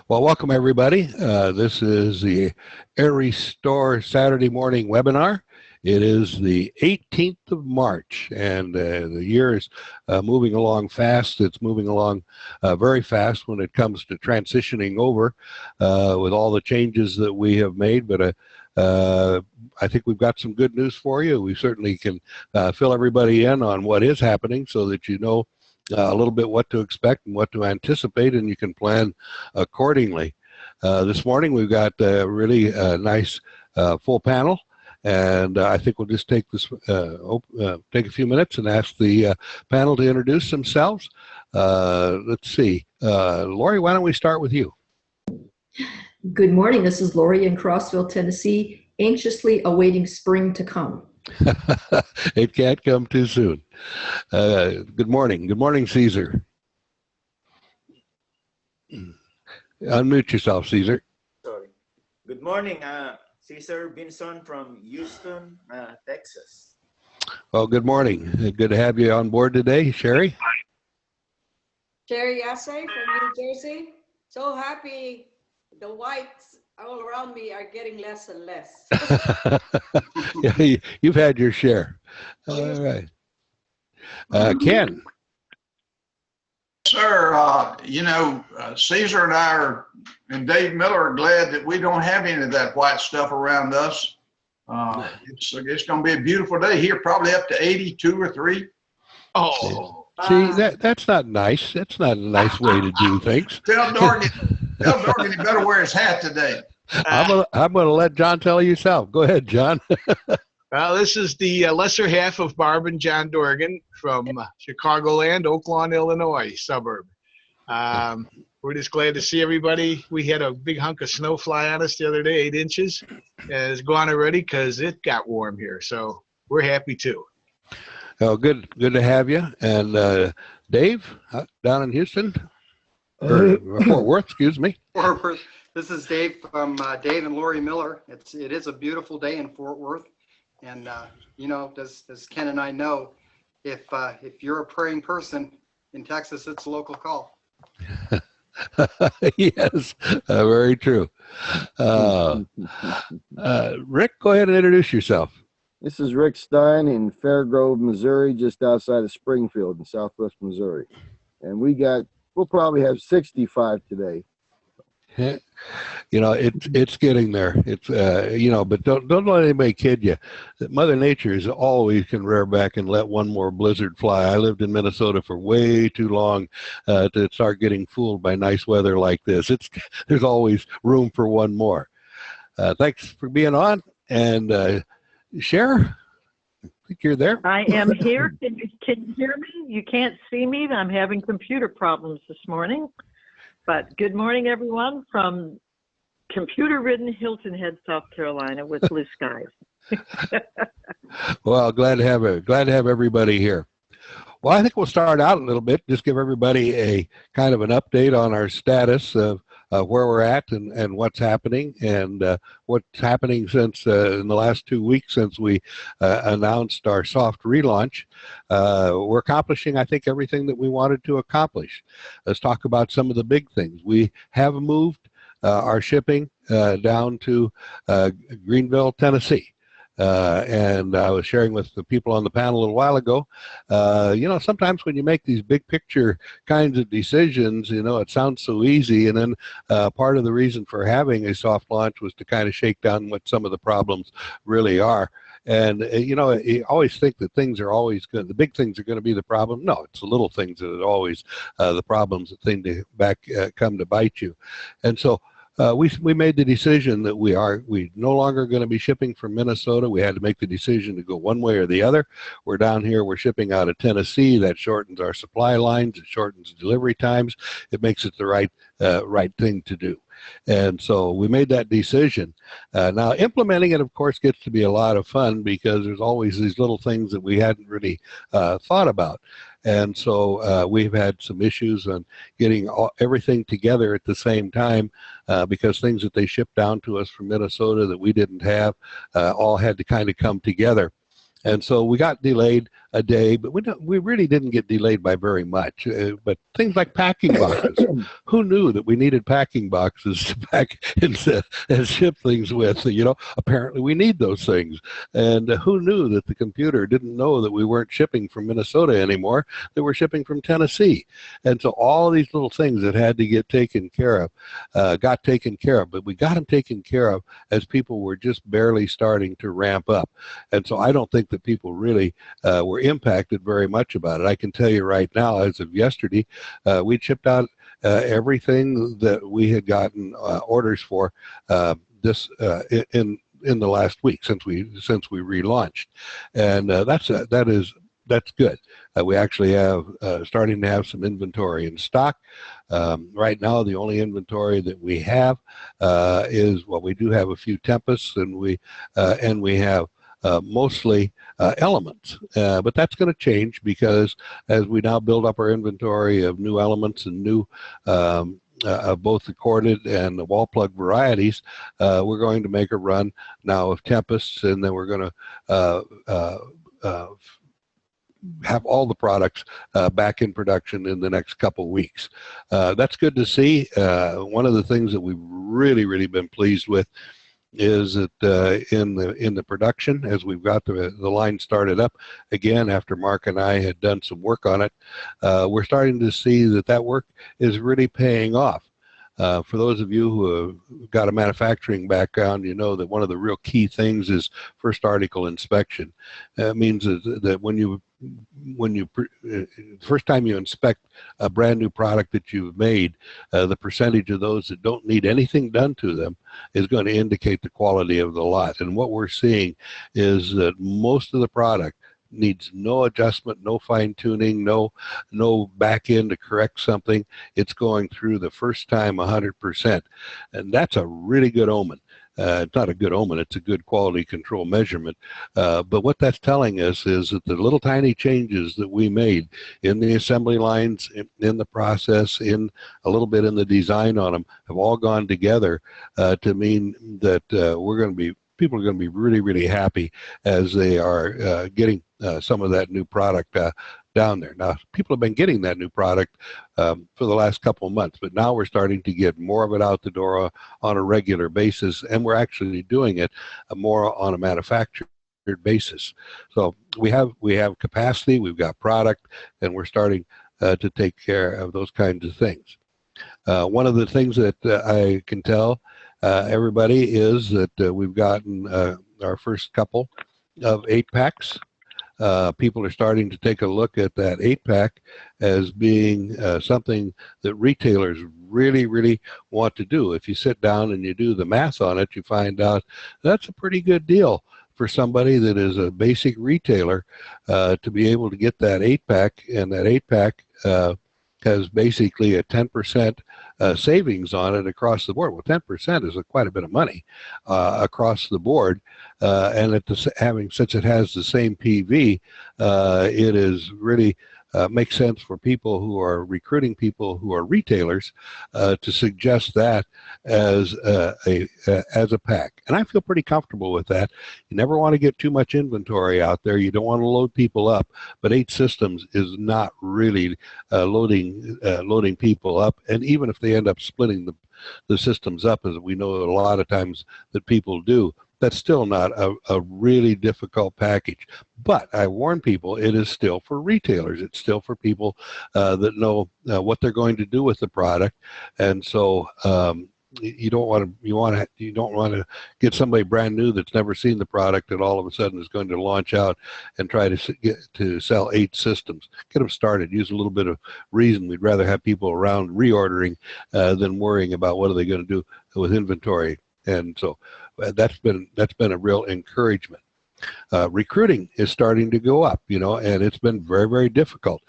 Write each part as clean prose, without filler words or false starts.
Well, welcome everybody. This is the Air Restore Saturday morning webinar. It is the 18th of March, and the year is moving along fast. It's moving along very fast when it comes to transitioning over with all the changes that we have made. But I think we've got some good news for you. We certainly can fill everybody in on what is happening so that you know a little bit what to expect and what to anticipate, and you can plan accordingly. This morning we've got a really nice full panel, and I think we'll just take this take a few minutes and ask the panel to introduce themselves. Let's see, Lori, why don't we start with you? Good morning. This is Lori in Crossville, Tennessee, anxiously awaiting spring to come. It can't come too soon. Good morning. Good morning, Caesar. Unmute yourself, Caesar. Sorry. Good morning, Cesar Binson from Houston, Texas. Well, good morning. Good to have you on board today. Sherry? Sherry Yasse from New Jersey. So happy the whites all around me are getting less and less. Yeah, you've had your share. All right. Ken. Sir, Caesar and and Dave Miller are glad that we don't have any of that white stuff around us. It's going to be a beautiful day here, probably up to 82 or 3. Oh, see, that's not nice. That's not a nice way to do things. Tell Dorgan he better wear his hat today. I'm gonna let John tell you yourself. Go ahead, John. Well, this is the lesser half of Barb and John Dorgan from Chicagoland, Oak Lawn, Illinois suburb. We're just glad to see everybody. We had a big hunk of snow fly on us the other day, 8 inches. It's gone already because it got warm here, so we're happy too. Oh, good to have you. And Dave, down in Houston, or Fort Worth, excuse me. Fort Worth. This is Dave from Dave and Lori Miller. It is a beautiful day in Fort Worth, and as Ken and I know, if you're a praying person in Texas, it's a local call. Yes, very true. Rick, go ahead and introduce yourself. This is Rick Stein in Fairgrove, Missouri, just outside of Springfield in southwest Missouri, and we'll probably have 65 today. It's getting there. It's but don't let anybody kid you. Mother Nature is always can rear back and let one more blizzard fly. I lived in Minnesota for way too long to start getting fooled by nice weather like this. There's always room for one more. Thanks for being on, and Cher, I think you're there. I am here. Can you hear me? You can't see me. I'm having computer problems this morning. But good morning, everyone, from computer-ridden Hilton Head, South Carolina, with blue skies. Well, glad to have everybody here. Well, I think we'll start out a little bit, just give everybody a kind of an update on our status of where we're at and what's happening, and what's happening since in the last 2 weeks since we announced our soft relaunch. We're accomplishing, I think, everything that we wanted to accomplish. Let's talk about some of the big things. We have moved our shipping down to Greenville, Tennessee. And I was sharing with the people on the panel a little while ago, sometimes when you make these big picture kinds of decisions, it sounds so easy. And then part of the reason for having a soft launch was to kind of shake down what some of the problems really are. And, you always think that things are always good. The big things are going to be the problem. No, it's the little things that are always the problems that come to bite you. And so, we made the decision that we no longer going to be shipping from Minnesota. We had to make the decision to go one way or the other. We're down here, we're shipping out of Tennessee. That shortens our supply lines, it shortens delivery times. It makes it the right thing to do. And so we made that decision. Now implementing it, of course, gets to be a lot of fun because there's always these little things that we hadn't really thought about. And so we've had some issues on getting everything together at the same time because things that they shipped down to us from Minnesota that we didn't have all had to kind of come together. And so we got delayed a day, but we really didn't get delayed by very much. But things like packing boxes, who knew that we needed packing boxes to pack and ship things with? Apparently we need those things. And who knew that the computer didn't know that we weren't shipping from Minnesota anymore, that we're shipping from Tennessee? And so all these little things that had to get taken care of got taken care of, but we got them taken care of as people were just barely starting to ramp up. And so I don't think that people really were impacted very much about it. I can tell you right now, as of yesterday, we shipped out everything that we had gotten orders for in the last week since we relaunched, and that's good. We actually have starting to have some inventory in stock. Right now, the only inventory that we have is, well, we do have a few Tempests, and we have mostly Elements, but that's going to change because as we now build up our inventory of new Elements and new of both the corded and the wall plug varieties, we're going to make a run now of Tempests, and then we're going to have all the products back in production in the next couple weeks. That's good to see. One of the things that we've really been pleased with is that in the production, as we've got the line started up again after Mark and I had done some work on it, we're starting to see that work is really paying off. For those of you who have got a manufacturing background, you know that one of the real key things is first article inspection. That means that first time you inspect a brand new product that you've made, the percentage of those that don't need anything done to them is going to indicate the quality of the lot. And what we're seeing is that most of the product needs no adjustment, no fine tuning, no back end to correct something. It's going through the first time 100%, and that's a really good omen. It's not a good omen, it's a good quality control measurement. But what that's telling us is that the little tiny changes that we made in the assembly lines, in the process, in a little bit in the design on them, have all gone together to mean that people are going to be really happy as they are getting some of that new product down there. Now, people have been getting that new product for the last couple of months, but now we're starting to get more of it out the door on a regular basis, and we're actually doing it more on a manufactured basis. So we have capacity, we've got product, and we're starting to take care of those kinds of things. One of the things that I can tell everybody is that we've gotten our first couple of 8-packs. People are starting to take a look at that 8-pack as being something that retailers really want to do. If you sit down and you do the math on it, you find out that's a pretty good deal for somebody that is a basic retailer to be able to get that 8-pack, and that 8-pack has basically a 10% savings on it across the board. Well, 10% is quite a bit of money across the board, and since it has the same PV, it is really makes sense for people who are recruiting people who are retailers to suggest that as a pack. And I feel pretty comfortable with that. You never want to get too much inventory out there. You don't want to load people up, but 8 systems is not really loading people up. And even if they end up splitting the systems up, as we know a lot of times that people do, that's still not a really difficult package. But I warn people, it is still for retailers. It's still for people that know what they're going to do with the product. And so you don't want to get somebody brand new that's never seen the product and all of a sudden is going to launch out and try to sell 8 systems. Get them started. Use a little bit of reason. We'd rather have people around reordering than worrying about what are they going to do with inventory. And so that's been a real encouragement. Recruiting is starting to go up, and it's been very difficult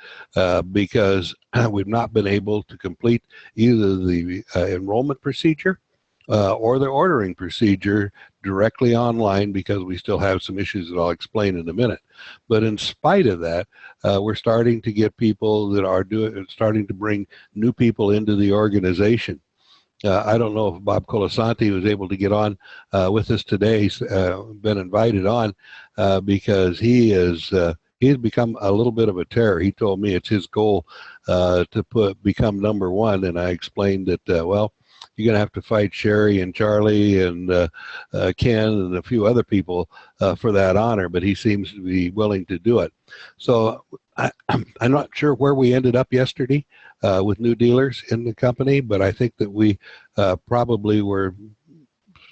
because we've not been able to complete either the enrollment procedure or the ordering procedure directly online because we still have some issues that I'll explain in a minute. But in spite of that, we're starting to get people that are starting to bring new people into the organization. I don't know if Bob Colasanti was able to get on with us today. He's been invited on because he is he's become a little bit of a terror. He told me it's his goal to become number one, and I explained that well, you're going to have to fight Sherry and Charlie and Ken and a few other people for that honor, but he seems to be willing to do it. So I'm not sure where we ended up yesterday with new dealers in the company, but I think that we probably were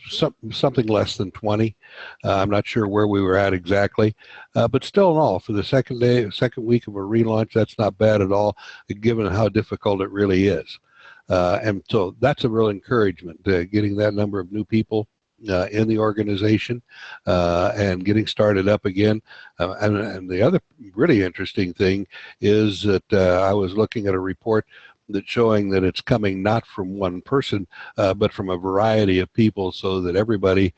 something less than 20. I'm not sure where we were at exactly, but still in all, for the second week of a relaunch, that's not bad at all, given how difficult it really is. And so that's a real encouragement, getting that number of new people in the organization and getting started up again. And the other really interesting thing is that I was looking at a report that's showing that it's coming not from one person, but from a variety of people, so that everybody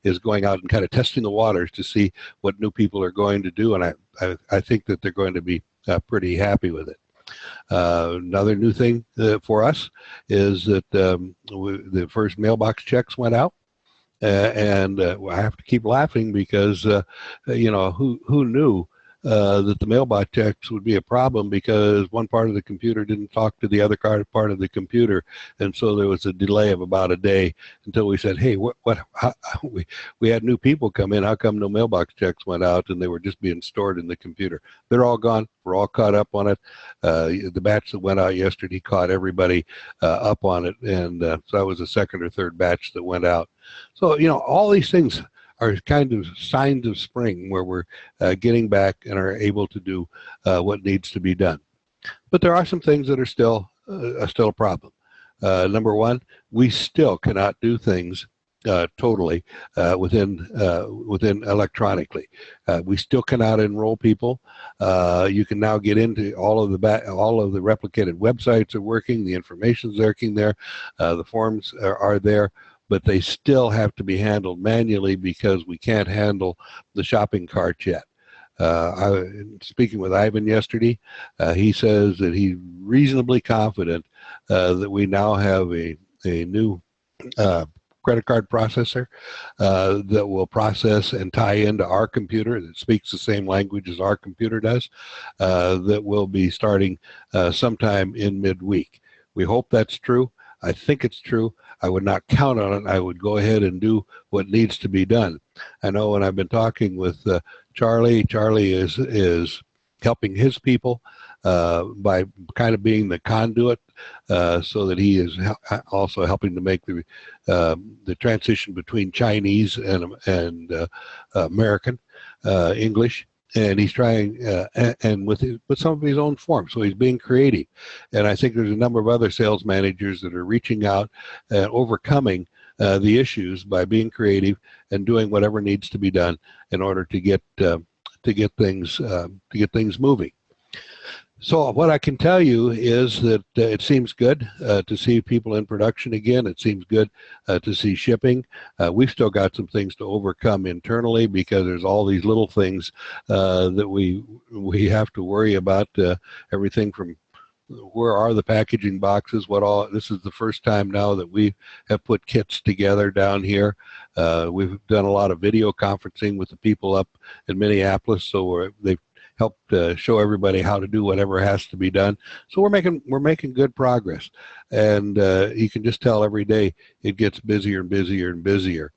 is going out and kind of testing the waters to see what new people are going to do. And I think that they're going to be pretty happy with it. Another new thing for us is that the first mailbox checks went out. And I have to keep laughing because, you know, who knew that the mailbox checks would be a problem, because one part of the computer didn't talk to the other part of the computer, and so there was a delay of about a day until we said, hey, we had new people come in, how come no mailbox checks went out? And they were just being stored in the computer. They're all gone. We're all caught up on it. The batch that went out yesterday caught everybody up on it, and so that was the second or third batch that went out. So, you know, all these things are kind of signs of spring, where we're getting back and are able to do what needs to be done. But there are some things that are still a problem. Number one, we still cannot do things totally within electronically. We still cannot enroll people. You can now get into all of the replicated websites are working. The information's working there. The forms are there. But they still have to be handled manually because we can't handle the shopping cart yet. Speaking with Ivan yesterday, he says that he's reasonably confident that we now have a new credit card processor that will process and tie into our computer, that speaks the same language as our computer does, that will be starting sometime in midweek. We hope that's true. I think it's true. I would not count on it. I would go ahead and do what needs to be done. I know when I've been talking with Charlie is helping his people by kind of being the conduit, so that he is also helping to make the transition between Chinese and American English. And he's trying, and with some of his own forms. So he's being creative. And I think there's a number of other sales managers that are reaching out and overcoming the issues by being creative and doing whatever needs to be done in order to get things moving. So what I can tell you is that it seems good to see people in production again. It seems good to see shipping. We've still got some things to overcome internally, because there's all these little things that we have to worry about. Everything from where are the packaging boxes, this is the first time now that we have put kits together down here. We've done a lot of video conferencing with the people up in Minneapolis, so they've helped show everybody how to do whatever has to be done. So we're making good progress, and you can just tell every day it gets busier and busier and busier.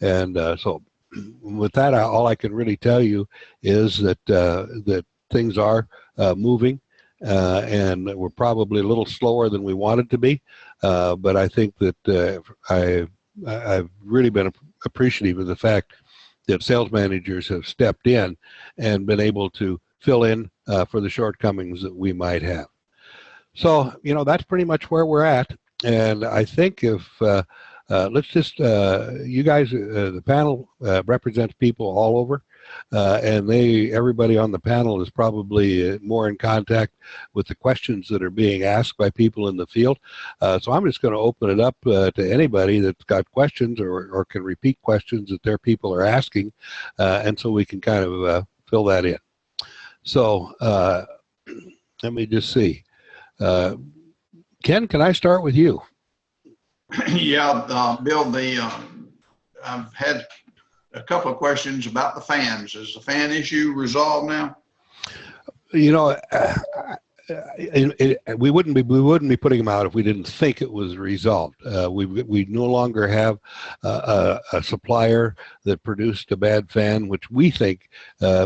And so with that, all I can really tell you is that things are moving, and we're probably a little slower than we wanted to be, but I think that I've really been appreciative of the fact that sales managers have stepped in and been able to fill in for the shortcomings that we might have. So, you know, that's pretty much where we're at. And I think if, let's just, you guys, the panel represents people all over, and everybody on the panel is probably more in contact with the questions that are being asked by people in the field. So I'm just going to open it up to anybody that's got questions or can repeat questions that their people are asking, and so we can kind of fill that in. So let me just see. Ken, can I start with you? Yeah, Bill, I've had a couple of questions about the fans. Is the fan issue resolved now? You know, we wouldn't be putting them out if we didn't think it was resolved. We no longer have a supplier that produced a bad fan, which we think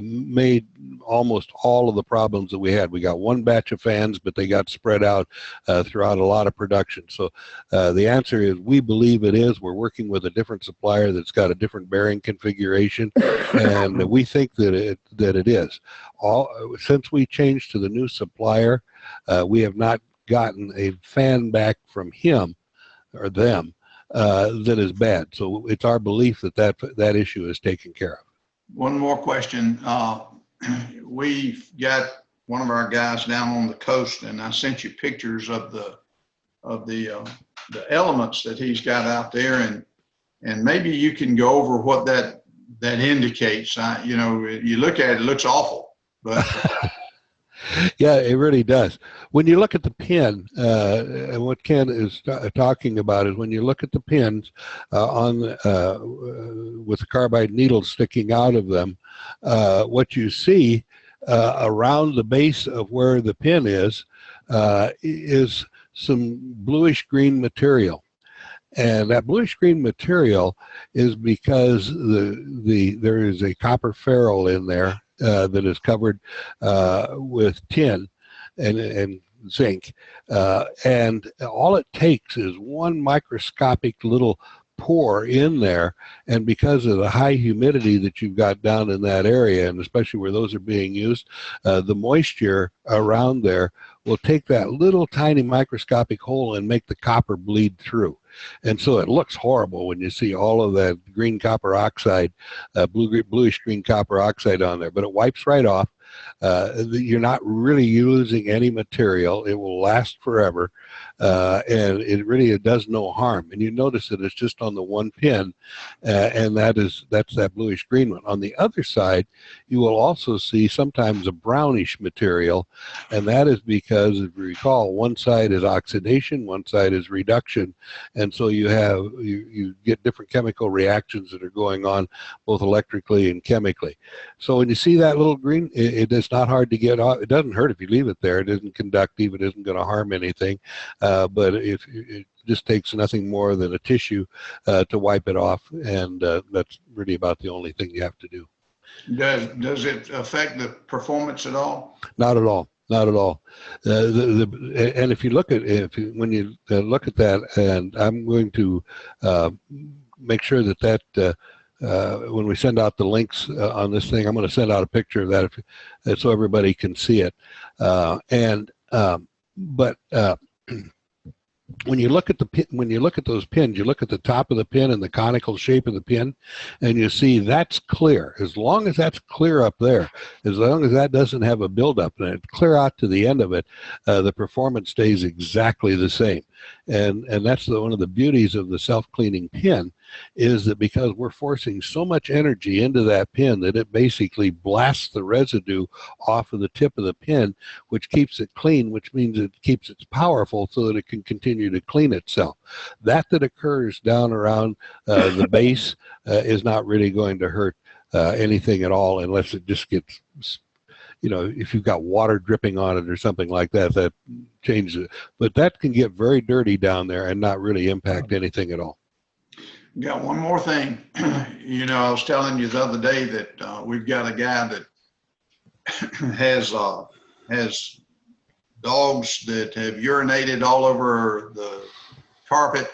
made almost all of the problems that we had. We got one batch of fans, but they got spread out throughout a lot of production. So the answer is we believe it is. We're working with a different supplier that's got a different bearing configuration, and we think that it is. Since we changed to the new supplier, we have not gotten a fan back from him or them that is bad. So it's our belief that issue is taken care of. One more question. We've got one of our guys down on the coast, and I sent you pictures of the elements that he's got out there, and maybe you can go over what that indicates. You know, you look at it, it looks awful. But yeah, it really does. When you look at the pin, and what Ken is talking about is when you look at the pins with the carbide needles sticking out of them, what you see around the base of where the pin is some bluish green material. And that bluish green material is because there is a copper ferrule in there that is covered with tin and zinc. And all it takes is one microscopic little pore in there, and because of the high humidity that you've got down in that area, and especially where those are being used, the moisture around there will take that little tiny microscopic hole and make the copper bleed through. And so it looks horrible when you see all of that green copper oxide, bluish green copper oxide on there, but it wipes right off. You're not really losing any material. It will last forever, and it does no harm. And you notice that it's just on the one pin, and that's that bluish green one. On the other side, you will also see sometimes a brownish material, and that is because, if you recall, one side is oxidation, one side is reduction, and so you get different chemical reactions that are going on both electrically and chemically. So when you see that little green, it's not hard to get off. It doesn't hurt if you leave it there. It isn't conductive. It isn't going to harm anything. But it just takes nothing more than a tissue to wipe it off, and that's really about the only thing you have to do. Does it affect the performance at all? Not at all. Not at all. And if you look at when you look at that, and I'm going to make sure that when we send out the links on this thing, I'm going to send out a picture of that so everybody can see it. But when you look at those pins, you look at the top of the pin and the conical shape of the pin, and you see that's clear. As long as that's clear up there, as long as that doesn't have a buildup and it clear out to the end of it, the performance stays exactly the same. And that's one of the beauties of the self-cleaning pin, is that because we're forcing so much energy into that pin that it basically blasts the residue off of the tip of the pin, which keeps it clean, which means it keeps it powerful so that it can continue to clean itself. That occurs down around the base is not really going to hurt anything at all, unless it just gets, if you've got water dripping on it or something like that, that changes it. But that can get very dirty down there and not really impact anything at all. Got one more thing. I was telling you the other day that we've got a guy that has dogs that have urinated all over the carpet.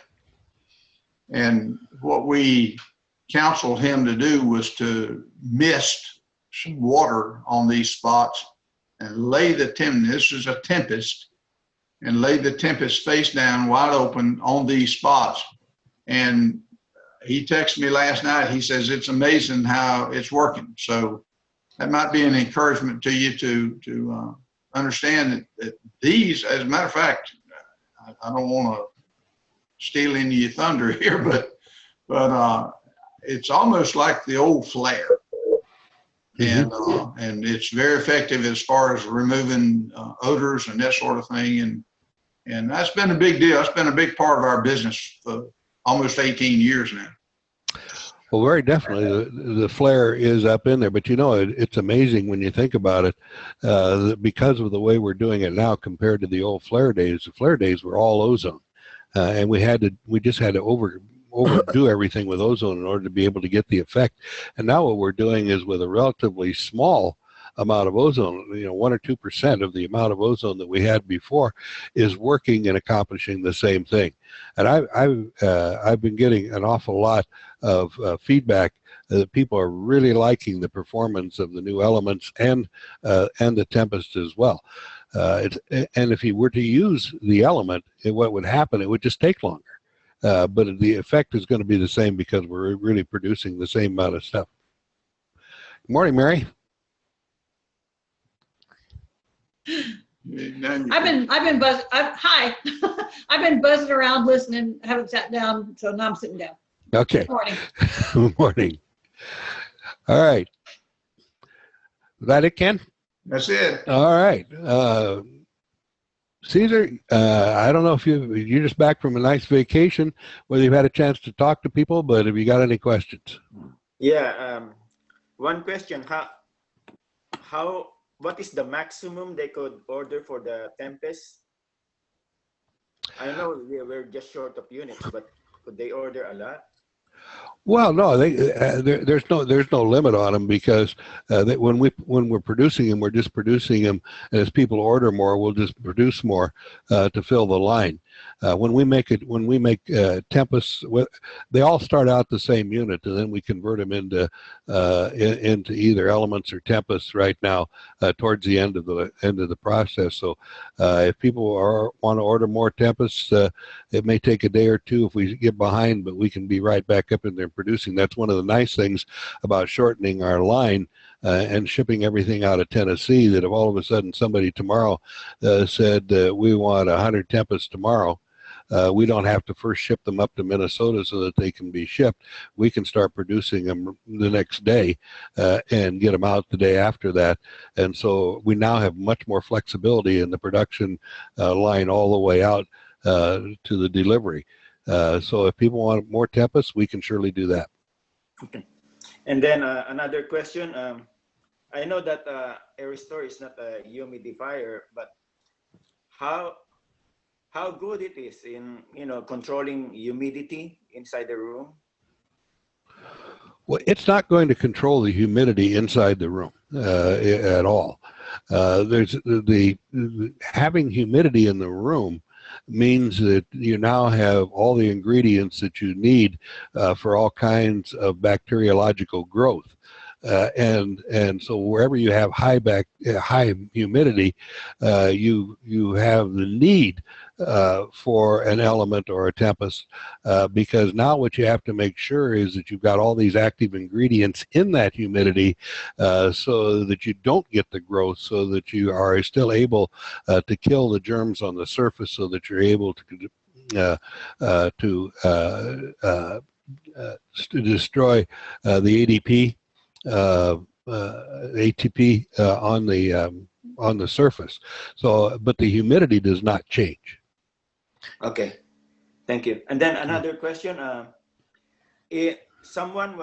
And what we counseled him to do was to mist some water on these spots and lay this is a Tempest, and lay the Tempest face down wide open on these spots. And he texted me last night. He says it's amazing how it's working. So that might be an encouragement to you to understand that these, as a matter of fact, I don't want to steal any of your thunder here, but it's almost like the old Flare. And it's very effective as far as removing odors and that sort of thing. And that's been a big deal. It's been a big part of our business for almost 18 years now. Well, very definitely, the flare is up in there. But you know, it's amazing when you think about it, that because of the way we're doing it now compared to the old flare days. The flare days were all ozone, and we just had to overdo everything with ozone in order to be able to get the effect. And now what we're doing is with a relatively small amount of ozone, 1 or 2% of the amount of ozone that we had before, is working and accomplishing the same thing. And I've been getting an awful lot of feedback that people are really liking the performance of the new elements and the Tempest as well. And if you were to use the element, what would happen? It would just take longer. But the effect is going to be the same because we're really producing the same amount of stuff. Good morning, Mary. Hi. I've been buzzing around listening, haven't sat down, so now I'm sitting down. Okay. Good morning. Good morning. All right. Is that it, Ken? That's it. All right. Caesar, I don't know if you're just back from a nice vacation, whether you've had a chance to talk to people, but have you got any questions? Yeah. One question. What is the maximum they could order for the Tempest? I know we're just short of units, but could they order a lot? Well, no, there's no limit on them because when we're producing them, we're just producing them, and as people order more, we'll just produce more to fill the line. When we make Tempests, they all start out the same unit, and then we convert them into either Elements or Tempests right now towards the end of the process. So if people want to order more Tempests, it may take a day or two if we get behind, but we can be right back up in there producing. That's one of the nice things about shortening our line and shipping everything out of Tennessee, that if all of a sudden somebody tomorrow said we want 100 Tempests tomorrow, we don't have to first ship them up to Minnesota so that they can be shipped. We can start producing them the next day and get them out the day after that. And so we now have much more flexibility in the production line all the way out to the delivery. So if people want more Tempests, we can surely do that. Okay. And then another question. I know that Airstore is not a humidifier, but how good it is in controlling humidity inside the room? Well, it's not going to control the humidity inside the room at all. There's having humidity in the room means that you now have all the ingredients that you need for all kinds of bacteriological growth. And so wherever you have high humidity, you have the need for an element or a Tempest, because now what you have to make sure is that you've got all these active ingredients in that humidity, so that you don't get the growth, so that you are still able to kill the germs on the surface, so that you're able to destroy the ADP. ATP on the surface. So, but the humidity does not change. Okay, thank you. And then another question: someone,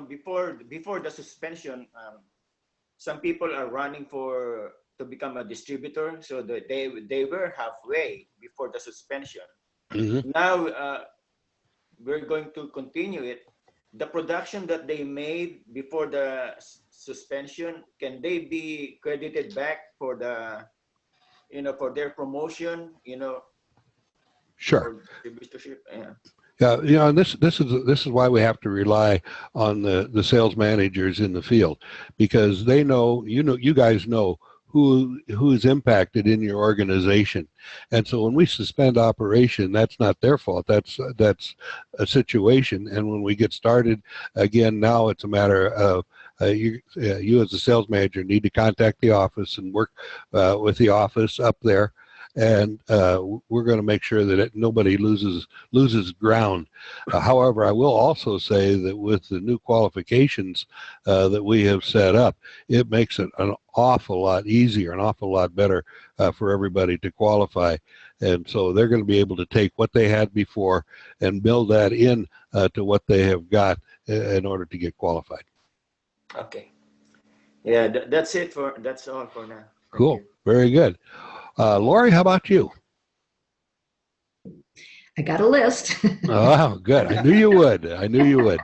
before the suspension, some people are running to become a distributor, so that they were halfway before the suspension. Mm-hmm. Now we're going to continue it. The production that they made before the suspension, can they be credited back for the, for their promotion, Sure. Yeah. Yeah, and this is why we have to rely on the sales managers in the field, because they know, you guys know who is impacted in your organization. And so when we suspend operation, that's not their fault. That's a situation. And when we get started again, now it's a matter of you as a sales manager need to contact the office and work with the office up there. And we're going to make sure that nobody loses ground. However, I will also say that with the new qualifications that we have set up, it makes it an awful lot easier, an awful lot better for everybody to qualify. And so they're going to be able to take what they had before and build that in to what they have got in order to get qualified. Okay. Yeah, that's all for now. Thank Cool. you. Very good. Lori, how about you? I got a list. Oh, good. I knew you would. I knew you would.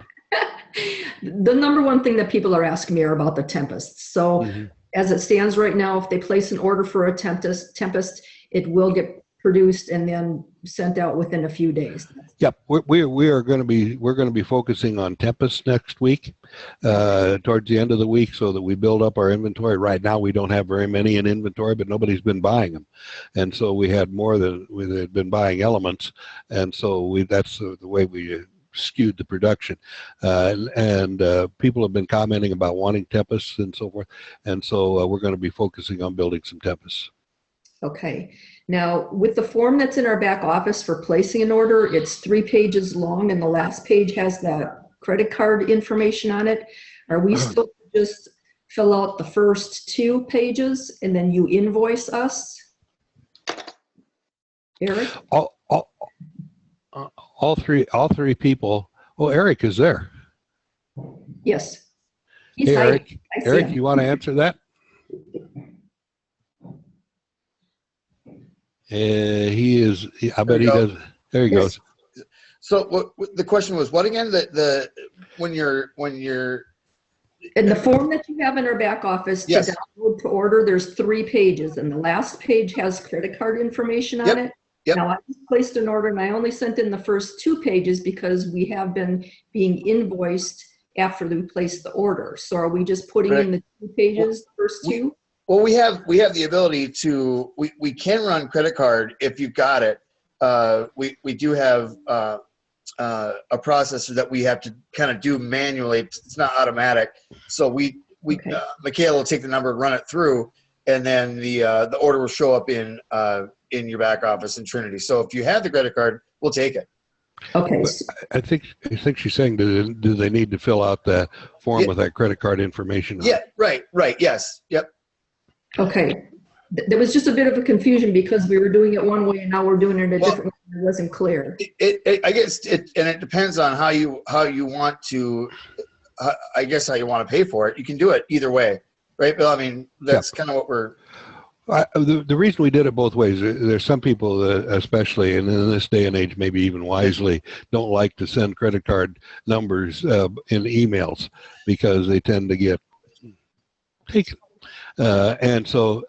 The number one thing that people are asking me are about the Tempest. So as it stands right now, if they place an order for a Tempest, it will get produced and then sent out within a few days. Yep, we're going to be focusing on Tempest next week, towards the end of the week, so that we build up our inventory. Right now, we don't have very many in inventory, but nobody's been buying them, and so we had more than we had been buying Elements, and so that's the way we skewed the production, and people have been commenting about wanting Tempests and so forth, and so we're going to be focusing on building some Tempests. Okay. Now, with the form that's in our back office for placing an order, it's 3 pages long, and the last page has the credit card information on it. Are we still just fill out the first 2 pages and then you invoice us? Eric? All three people. Oh, Eric is there. Yes. He's Hey, hiding. Eric. I see Eric, him. you want to answer that? He is. I bet he does. There he goes. So the question was what again? When you're In the form that you have in our back office to Yes. download to order, there's 3 pages, and the last page has credit card information on Yep. it. Yep. Now, I just placed an order, and I only sent in the first 2 pages because we have been being invoiced after we placed the order. So are we just putting in the 2 pages, the first 2? Well, we have the ability to we can run credit card if you've got it. We do have a processor that we have to kind of do manually. It's not automatic. So Okay. Michaela will take the number, run it through, and then the order will show up in your back office in Trinity. So if you have the credit card, we'll take it. Okay. I think she's saying, do they need to fill out the form with that credit card information on it? Yeah. Right. Yes. Yep. Okay. There was just a bit of a confusion because we were doing it one way and now we're doing it a different way. It wasn't clear. I guess it depends on how you want to. I guess how you want to pay for it. You can do it either way, right, Bill? I mean, that's kind of what we're. The reason we did it both ways, there's some people, especially, and in this day and age, maybe even wisely, don't like to send credit card numbers in emails because they tend to get taken. And so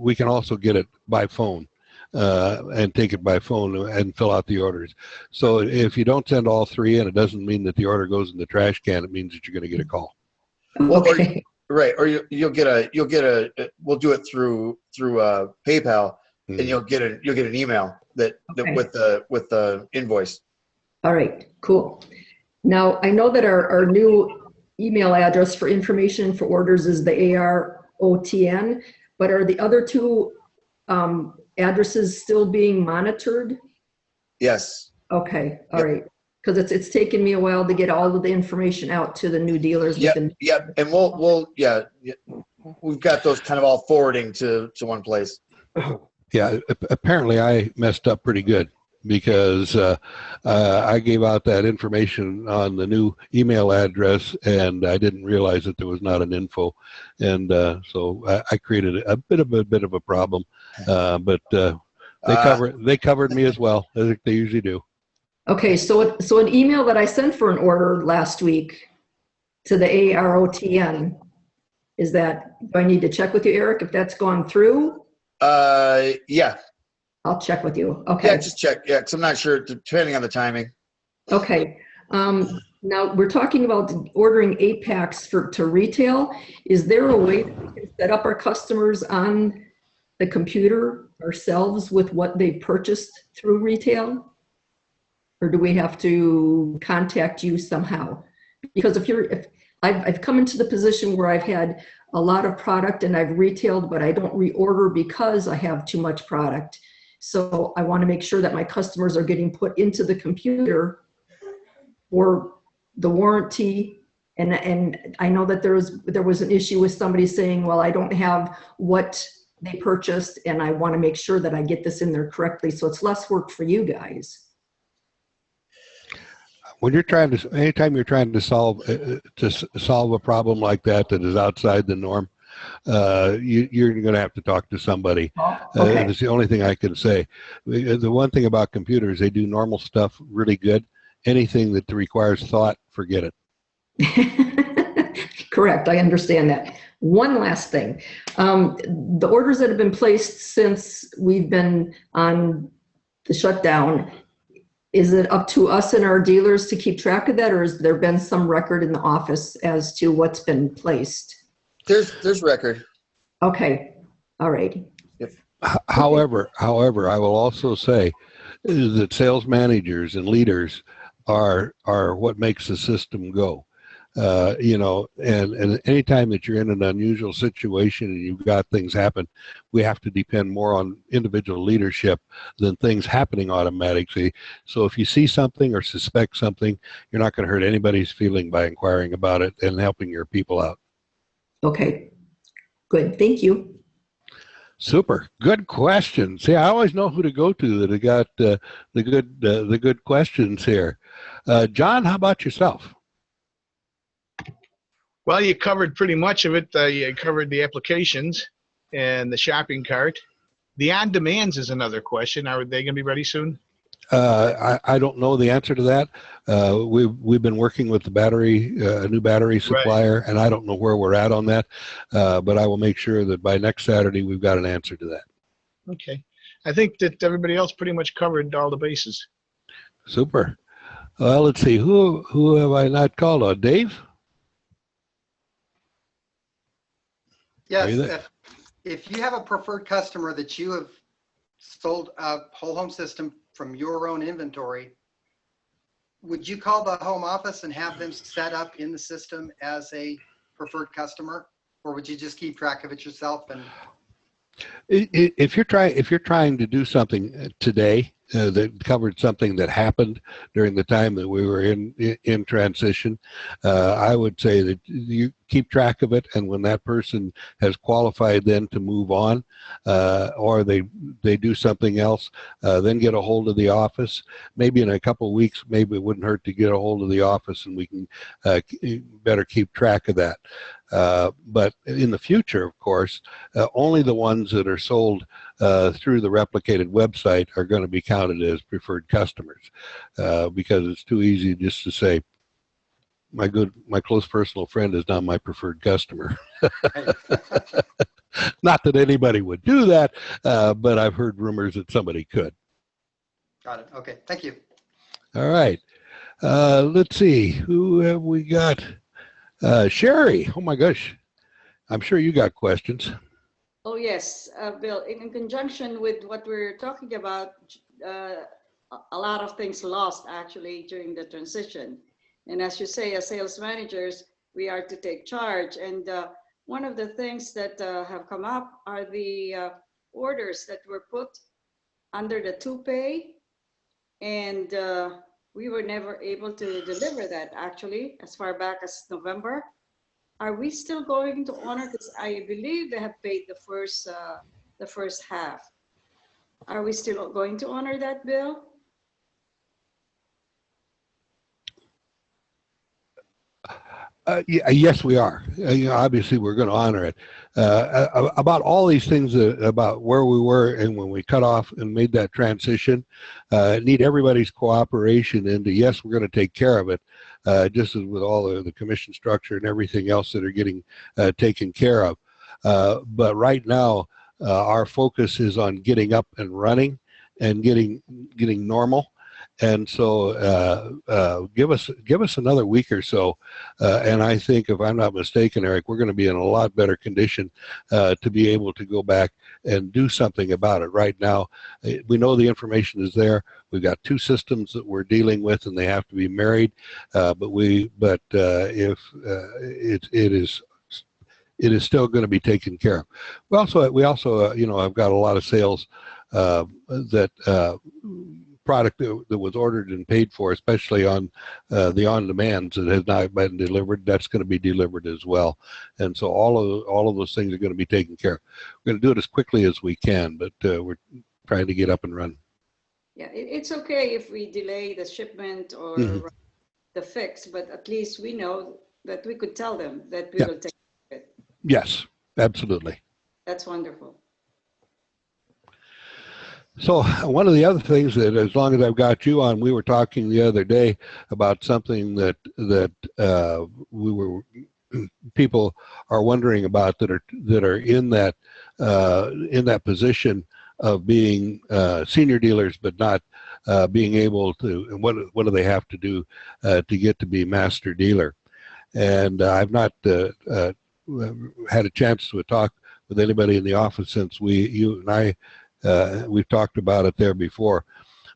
we can also get it by phone and take it by phone and fill out the orders. So if you don't send all 3 in, it doesn't mean that the order goes in the trash can. It means that you're going to get a call. Okay. Right, or you'll get a. We'll do it through PayPal, and you'll get an email that Okay. with the invoice. All right, cool. Now, I know that our new email address for information for orders is the AROTN, but are the other 2 addresses still being monitored? Yes. Okay, all Yep. right. Because it's taken me a while to get all of the information out to the new dealers. Yep. And we've got those kind of all forwarding to one place. Yeah, apparently I messed up pretty good because I gave out that information on the new email address and I didn't realize that there was not an info, and so I created a bit of a problem. But they covered me as well, as they usually do. Okay, so an email that I sent for an order last week to the AROTN, is that, do I need to check with you, Eric, if that's gone through? Yeah. I'll check with you. Okay. Yeah, just check. Yeah, because I'm not sure, depending on the timing. Okay. Now we're talking about ordering 8-packs to retail. Is there a way that we can set up our customers on the computer ourselves with what they purchased through retail? Or do we have to contact you somehow? Because if I've come into the position where I've had a lot of product and I've retailed, but I don't reorder because I have too much product. So I want to make sure that my customers are getting put into the computer for the warranty. And I know that there was an issue with somebody saying, well, I don't have what they purchased and I want to make sure that I get this in there correctly. So it's less work for you guys. when you're trying to, anytime you're trying to solve a problem like that is outside the norm, you're going to have to talk to somebody. Okay. That's the only thing I can say. The one thing about computers, they do normal stuff really good. Anything that requires thought, forget it. Correct. I understand that. One last thing. The orders that have been placed since we've been on the shutdown, is it up to us and our dealers to keep track of that, or has there been some record in the office as to what's been placed? There's record. Okay. All right. However, I will also say that sales managers and leaders are what makes the system go. You know, and anytime that you're in an unusual situation and you've got things happen, we have to depend more on individual leadership than things happening automatically. So if you see something or suspect something, you're not going to hurt anybody's feeling by inquiring about it and helping your people out. Okay. Good. Thank you. Super. Good question. See, I always know who to go to that got the good questions here. John, how about yourself? Well, you covered pretty much of it. You covered the applications and the shopping cart. The on-demands is another question. Are they going to be ready soon? I don't know the answer to that. We've been working with the battery, a new battery supplier, and I don't know where we're at on that. But I will make sure that by next Saturday we've got an answer to that. Okay. I think that everybody else pretty much covered all the bases. Super. Well, let's see. Who have I not called on? Dave? Yes, if you have a preferred customer that you have sold a whole home system from your own inventory, would you call the home office and have them set up in the system as a preferred customer, or would you just keep track of it yourself? And if you're trying to do something today that covered something that happened during the time that we were in transition, I would say that you keep track of it, and when that person has qualified then to move on, or they do something else, then get a hold of the office. Maybe in a couple of weeks, maybe it wouldn't hurt to get a hold of the office, and we can better keep track of that. But in the future, of course, only the ones that are sold through the replicated website are going to be counted as preferred customers, because it's too easy just to say, my close personal friend is now my preferred customer. Not that anybody would do that, but I've heard rumors that somebody could. got it. Okay, thank you. All right. Let's see. Who have we got? Sherry. Oh my gosh. I'm sure you got questions. Oh, yes, Bill, in conjunction with what we're talking about, a lot of things lost actually during the transition. And as you say, as sales managers, we are to take charge. And one of the things that have come up are the orders that were put under the 2-pay. And we were never able to deliver that actually as far back as November. Are we still going to honor this? I believe they have paid the first half. Are we still going to honor that, Bill? Yes, we are. Obviously, we're going to honor it. About all these things, about where we were and when we cut off and made that transition, need everybody's cooperation into, yes, we're going to take care of it, just as with all the commission structure and everything else that are getting taken care of. But right now, our focus is on getting up and running and getting normal. And so give us another week or so, and I think, if I'm not mistaken, Eric, we're going to be in a lot better condition to be able to go back and do something about it. Right now, we know the information is there. We've got 2 systems that we're dealing with, and they have to be married. But if it is still going to be taken care of. We also I've got a lot of sales that. Product that was ordered and paid for, especially on the on-demands that has not been delivered, that's going to be delivered as well. And so all of those things are going to be taken care of. We're going to do it as quickly as we can, but we're trying to get up and run. Yeah, it's okay if we delay the shipment or the fix, but at least we know that we could tell them that we Yeah. will take it. Yes, absolutely. That's wonderful. So one of the other things that, as long as I've got you on, we were talking the other day about something that people are wondering about that are in that position of being senior dealers, but not being able to. And what do they have to do to get to be master dealer? And I've not had a chance to talk with anybody in the office since you and I. We've talked about it there before,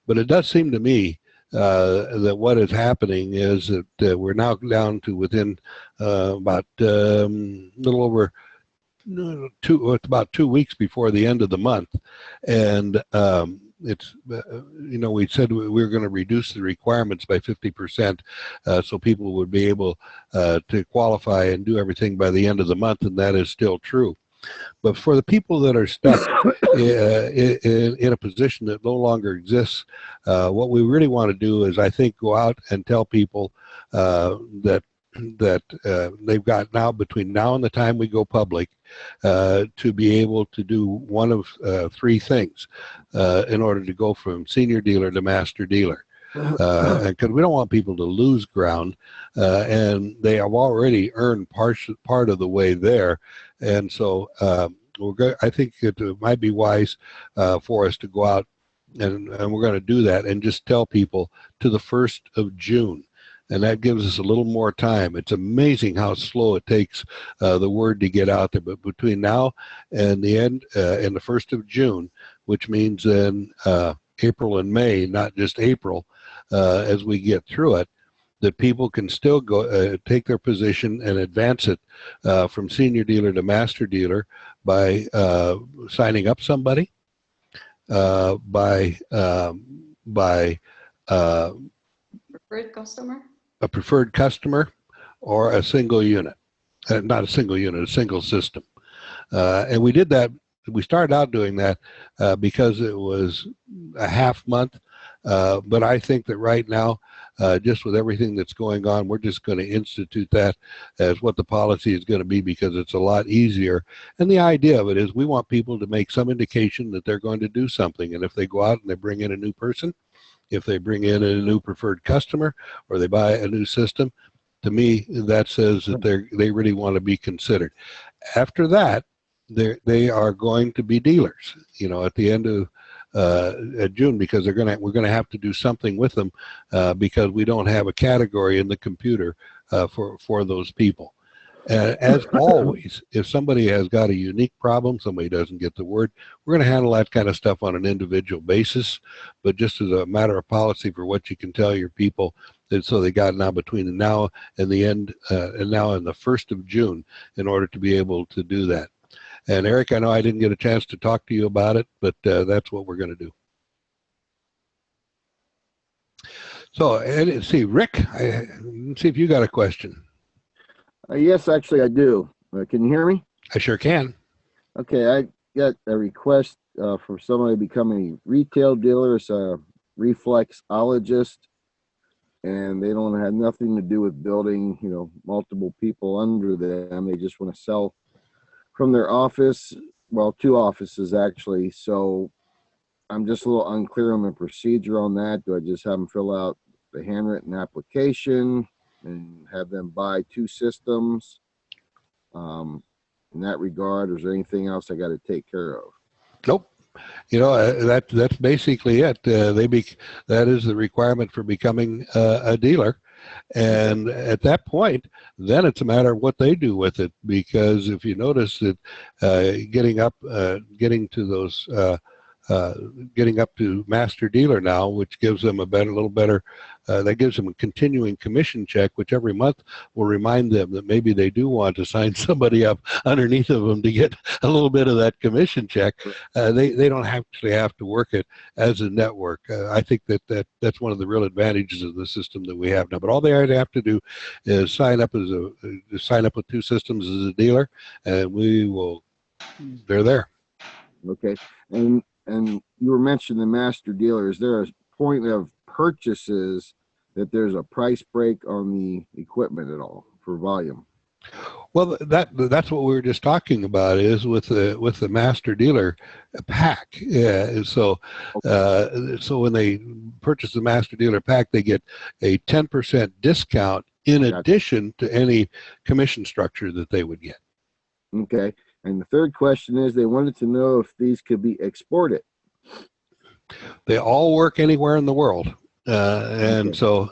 but it does seem to me that what is happening is that we're now down to within about a little over about 2 weeks before the end of the month, and it's we said we were going to reduce the requirements by 50% so people would be able to qualify and do everything by the end of the month, and that is still true. But for the people that are stuck in a position that no longer exists, what we really want to do is, I think, go out and tell people that they've got now, between now and the time we go public, to be able to do one of three things in order to go from senior dealer to master dealer. Because we don't want people to lose ground, and they have already earned part of the way there, and so I think it might be wise for us to go out, and we're going to do that, and just tell people to the 1st of June. And that gives us a little more time. It's amazing how slow it takes the word to get out there. But between now and the end, and the 1st of June, which means in April and May, not just April, as we get through it, that people can still go take their position and advance it from senior dealer to master dealer by signing up somebody, by Preferred customer? a preferred customer, or a single unit. Not a single unit, a single system. And we did that. We started out doing that because it was a half month. But I think that right now, just with everything that's going on, we're just going to institute that as what the policy is going to be, because it's a lot easier. And the idea of it is we want people to make some indication that they're going to do something. And if they go out and they bring in a new person, if they bring in a new preferred customer, or they buy a new system, to me, that says that they really want to be considered. After that, they are going to be dealers, at the end of June, because we're going to have to do something with them because we don't have a category in the computer for those people. As always, if somebody has got a unique problem, somebody doesn't get the word, we're going to handle that kind of stuff on an individual basis. But just as a matter of policy for what you can tell your people, and so they got now between now and the end, and now in the 1st of June, in order to be able to do that. And Eric, I know I didn't get a chance to talk to you about it, but that's what we're going to do. So, and see, Rick, let's see if you got a question. Yes, actually, I do. Can you hear me? I sure can. Okay, I got a request for somebody to become a retail dealer. It's a reflexologist, and they don't have nothing to do with building, multiple people under them. They just want to sell from their office, well, 2 offices actually. So I'm just a little unclear on the procedure on that. Do I just have them fill out the handwritten application and have them buy 2 systems in that regard, or is there anything else I got to take care of? Nope. That's basically it. That is the requirement for becoming a dealer. And at that point, then it's a matter of what they do with it. Because if you notice that getting up to master dealer now, which gives them that gives them a continuing commission check, which every month will remind them that maybe they do want to sign somebody up underneath of them to get a little bit of that commission check. They don't actually have to work it as a network. I think that's one of the real advantages of the system that we have now. But all they have to do is sign up with 2 systems as a dealer, and they're there. Okay, and you were mentioning the master dealer. Is there a point of purchases that there's a price break on the equipment at all for volume? Well, that's what we were just talking about, is with the master dealer pack. Yeah, so when they purchase the master dealer pack, they get a 10% discount in addition to any commission structure that they would get. Okay. And the third question is, they wanted to know if these could be exported. They all work anywhere in the world. And so,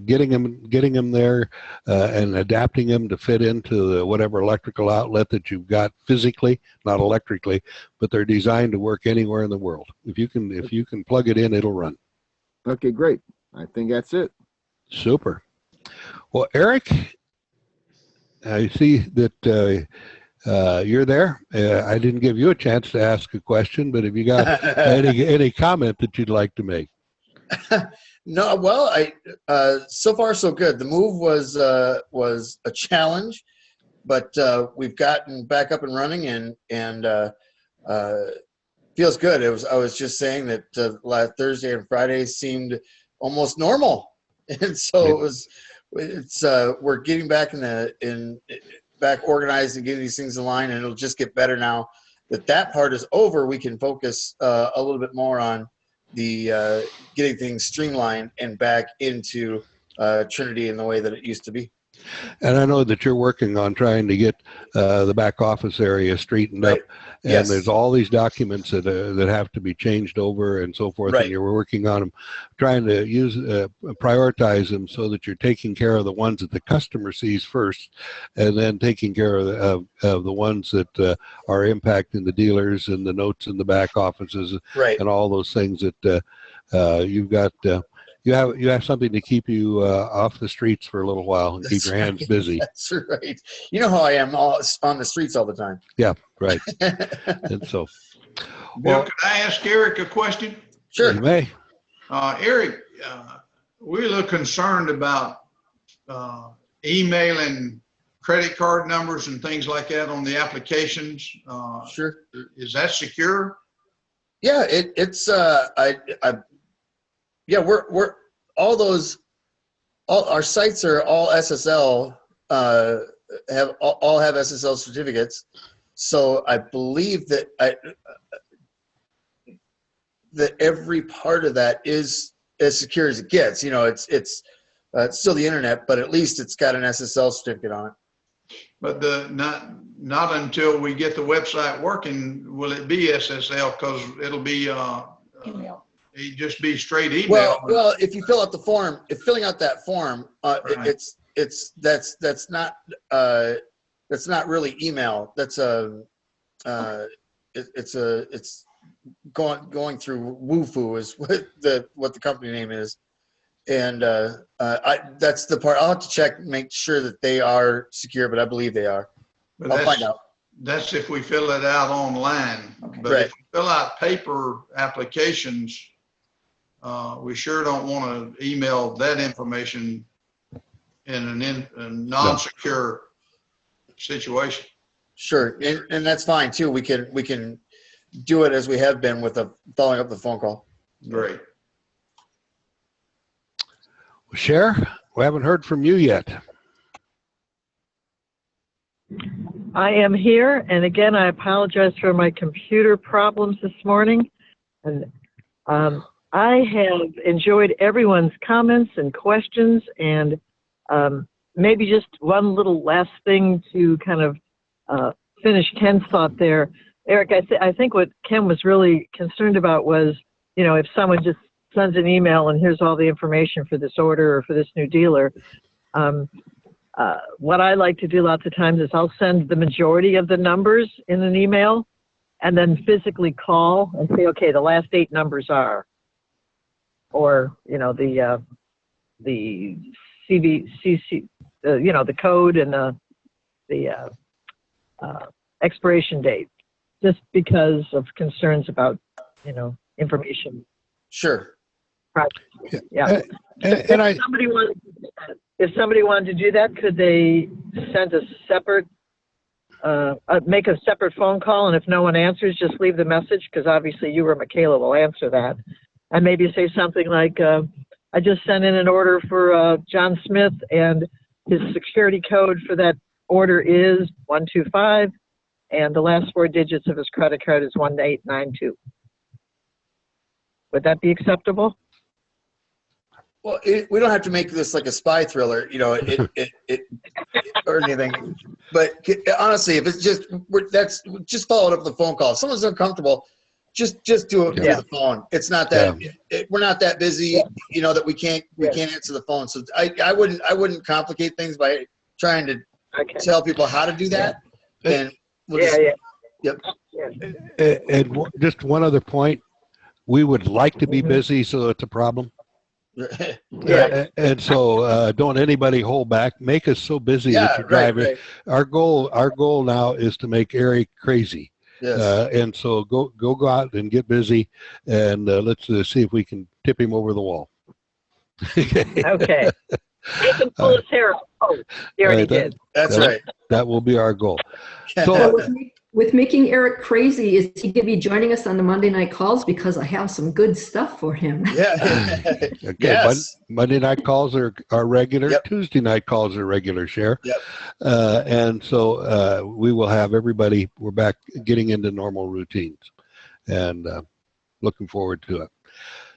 getting them there and adapting them to fit into whatever electrical outlet that you've got physically, not electrically, but they're designed to work anywhere in the world. If you can plug it in, it'll run. Okay, great. I think that's it. Super. Well, Eric, I see that you're there. I didn't give you a chance to ask a question, but have you got any comment that you'd like to make? No, well, so far so good. The move was a challenge, but we've gotten back up and running, and feels good. I was just saying that last Thursday and Friday seemed almost normal, and so we're getting back back organized and getting these things in line, and it'll just get better now that part is over. We can focus a little bit more on the getting things streamlined and back into Trinity in the way that it used to be. And I know that you're working on trying to get the back office area straightened up, and Yes. there's all these documents that have to be changed over and so forth. Right. And you're working on them, trying to prioritize them so that you're taking care of the ones that the customer sees first, and then taking care of the ones that are impacting the dealers and the notes in the back offices, Right. and all those things that you've got. You have something to keep you off the streets for a little while and keep your hands busy. That's right. You know how I am on the streets all the time. Yeah, right. And so, Bill, could I ask Eric a question? Sure. you may. Eric, we're a little concerned about emailing credit card numbers and things like that on the applications. Sure. Is that secure? Yeah, we're all our sites are all SSL, have SSL certificates. So I believe that that every part of that is as secure as it gets. It's still the internet, but at least it's got an SSL certificate on it. But not until we get the website working will it be SSL, because it'll be Email. It'd just be straight email. Well, if you fill out the form, filling out that form, Right. that's not really email. That's it's going through Wufoo is what the company name is, and that's the part I'll have to check, make sure that they are secure, but I believe they are. But I'll find out. That's if we fill it out online. Okay. But Right. if we fill out paper applications, we sure don't want to email that information in a non-secure situation. Sure, and that's fine too. We can do it as we have been with following up the phone call. Great. Cher, we haven't heard from you yet. I am here, and again, I apologize for my computer problems this morning. And I have enjoyed everyone's comments and questions, and maybe just one little last thing to kind of finish Ken's thought there. Eric, I think what Ken was really concerned about was, if someone just sends an email and here's all the information for this order or for this new dealer. What I like to do lots of times is I'll send the majority of the numbers in an email and then physically call and say, okay, the last 8 numbers are, or, the CVCC, the code and the expiration date, just because of concerns about, information. Sure. Yeah. And I, If somebody wanted to do that, could they send a separate, make a separate phone call, and if no one answers, just leave the message, because obviously you or Michaela will answer that, and maybe say something like, I just sent in an order for John Smith, and his security code for that order is 125, and the last 4 digits of his credit card is 1892. Would that be acceptable? Well, we don't have to make this like a spy thriller, you know, or anything. But honestly, if it's just just follow it up with a phone call. If someone's uncomfortable, just do it Yeah. with the phone. It's not that we're not that busy, you know, that we can't answer the phone. So I wouldn't complicate things by trying to tell people how to do that. And we'll Yep. And just one other point, we would like to be busy, so it's a problem. Yeah. And so don't anybody hold back. Make us so busy that you're driving. Right. Our goal now is to make Eric crazy. Yes. And so go out and get busy, and let's see if we can tip him over the wall. Okay. He can pull his hair out. Oh, he already did. That's right. That will be our goal. So So with making Eric crazy, is he going to be joining us on the Monday night calls? Because I have some good stuff for him. Yeah. okay, Yes. Monday night calls are regular. Yep. Tuesday night calls are regular, Share. Yep. And so we will have everybody. We're back getting into normal routines, and looking forward to it.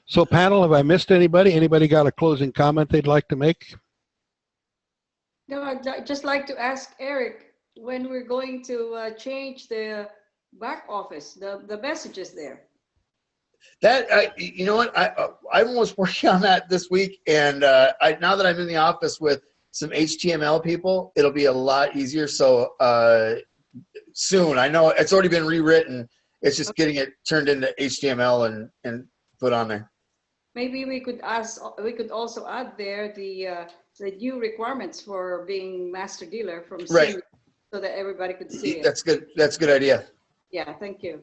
So, panel, have I missed anybody? Anybody got a closing comment they'd like to make? No, I'd just like to ask Eric when we're going to change the back office, the messages there. That you know what, I'm almost working on that this week, and now that I'm in the office with some HTML people, it'll be a lot easier. So soon, I know it's already been rewritten. It's just getting it turned into HTML and put on there. Maybe we could also add there the new requirements for being master dealer from Right. Siemens, so that everybody could see it. That's good. That's a good idea. Yeah, thank you.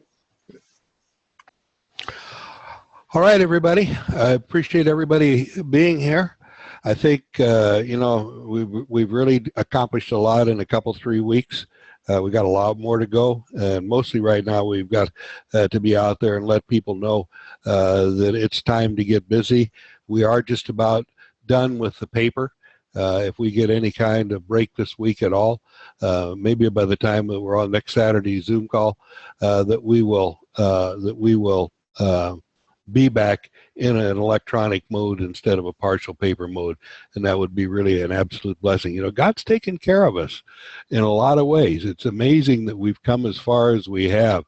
All right, everybody. I appreciate everybody being here. I think you know, we've really accomplished a lot in a couple 3 weeks. We got a lot more to go, and mostly right now we've got to be out there and let people know that it's time to get busy. We are just about done with the paper. If we get any kind of break this week at all, maybe by the time that we're on next Saturday's Zoom call, that we will be back in an electronic mode instead of a partial paper mode, and that would be really an absolute blessing. You know, God's taken care of us in a lot of ways. It's amazing that we've come as far as we have,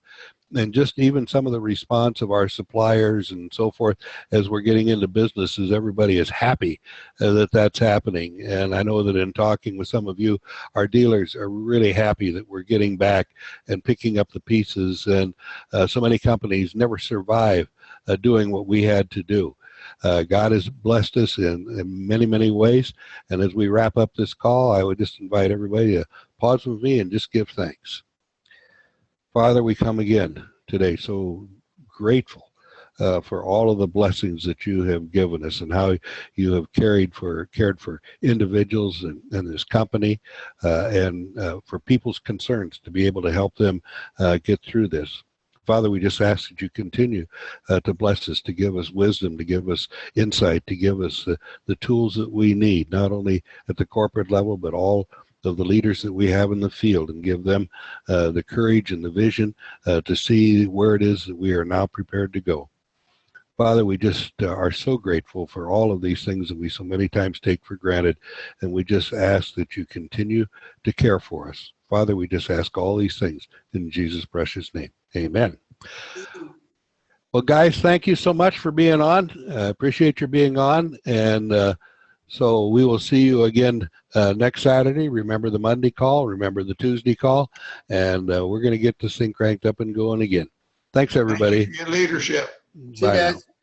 and just even some of the response of our suppliers and so forth as we're getting into businesses, everybody is happy that that's happening. And I know that in talking with some of you, our dealers are really happy that we're getting back and picking up the pieces, and so many companies never survive doing what we had to do. God has blessed us in many, many ways. And as we wrap up this call, I would just invite everybody to pause with me and just give thanks. Father, we come again today so grateful for all of the blessings that you have given us, and how you have cared for individuals and this company, and for people's concerns, to be able to help them get through this. Father, we just ask that you continue to bless us, to give us wisdom, to give us insight, to give us the tools that we need, not only at the corporate level, but all of the leaders that we have in the field, and give them the courage and the vision to see where it is that we are now prepared to go. Father, we just are so grateful for all of these things that we so many times take for granted, and we just ask that you continue to care for us. Father, we just ask all these things in Jesus' precious name. Amen. Well, guys, thank you so much for being on. I appreciate your being on. And so we will see you again next Saturday. Remember the Monday call. Remember the Tuesday call. And we're going to get this thing cranked up and going again. Thanks, everybody. Thank you for your leadership. See you Bye guys. now.